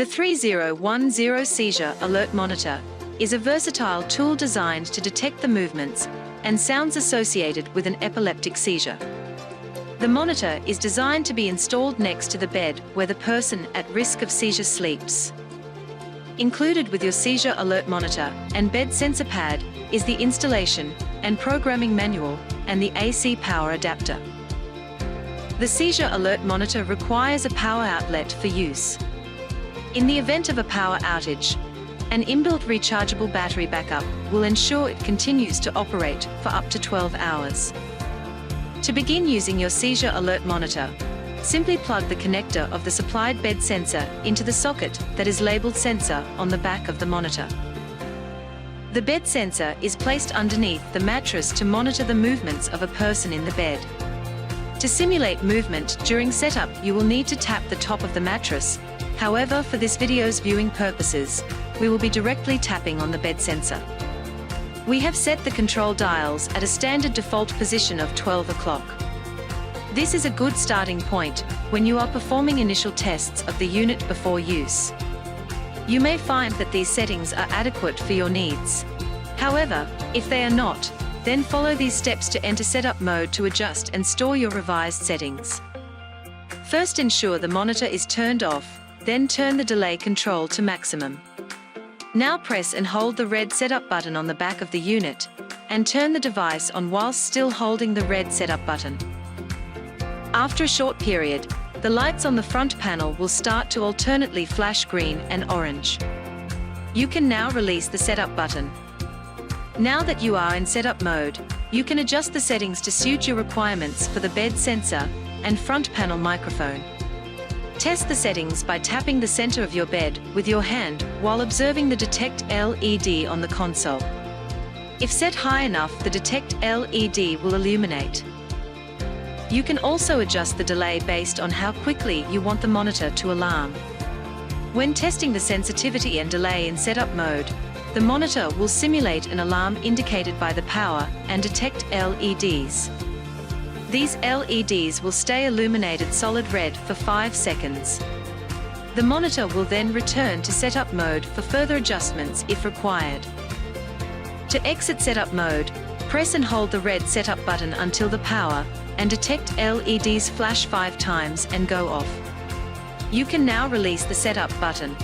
The 3010 Seizure Alert Monitor is a versatile tool designed to detect the movements and sounds associated with an epileptic seizure. The monitor is designed to be installed next to the bed where the person at risk of seizure sleeps. Included with your Seizure Alert Monitor and bed sensor pad is the installation and programming manual and the AC power adapter. The Seizure Alert Monitor requires a power outlet for use. In the event of a power outage, an inbuilt rechargeable battery backup will ensure it continues to operate for up to 12 hours. To begin using your Seizure Alert Monitor, simply plug the connector of the supplied bed sensor into the socket that is labeled Sensor on the back of the monitor. The bed sensor is placed underneath the mattress to monitor the movements of a person in the bed. To simulate movement during setup, you will need to tap the top of the mattress. However, for this video's viewing purposes, we will be directly tapping on the bed sensor. We have set the control dials at a standard default position of 12 o'clock. This is a good starting point when you are performing initial tests of the unit before use. You may find that these settings are adequate for your needs. However, if they are not, then follow these steps to enter setup mode to adjust and store your revised settings. First, ensure the monitor is turned off, then turn the delay control to maximum. Now press and hold the red setup button on the back of the unit, and turn the device on whilst still holding the red setup button. After a short period, the lights on the front panel will start to alternately flash green and orange. You can now release the setup button. Now that you are in setup mode, you can adjust the settings to suit your requirements for the bed sensor and front panel microphone. Test the settings by tapping the center of your bed with your hand while observing the Detect LED on the console. If set high enough, the Detect LED will illuminate. You can also adjust the delay based on how quickly you want the monitor to alarm. When testing the sensitivity and delay in setup mode, the monitor will simulate an alarm indicated by the power and Detect LEDs. These LEDs will stay illuminated solid red for 5 seconds. The monitor will then return to setup mode for further adjustments if required. To exit setup mode, press and hold the red setup button until the power and Detect LEDs flash 5 times and go off. You can now release the setup button.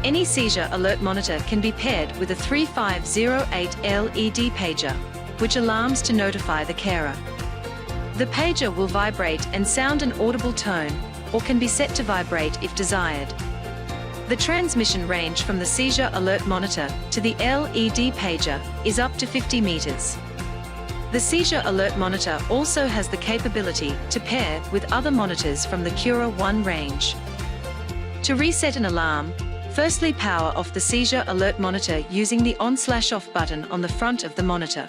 Any Seizure Alert Monitor can be paired with a 3508 LED pager, which alarms to notify the carer. The pager will vibrate and sound an audible tone, or can be set to vibrate if desired. The transmission range from the Seizure Alert Monitor to the LED pager is up to 50 meters. The Seizure Alert Monitor also has the capability to pair with other monitors from the Cura 1 range. To reset an alarm, firstly power off the Seizure Alert Monitor using the on/off button on the front of the monitor.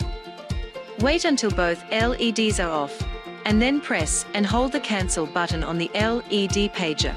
Wait until both LEDs are off, and then press and hold the cancel button on the LED pager.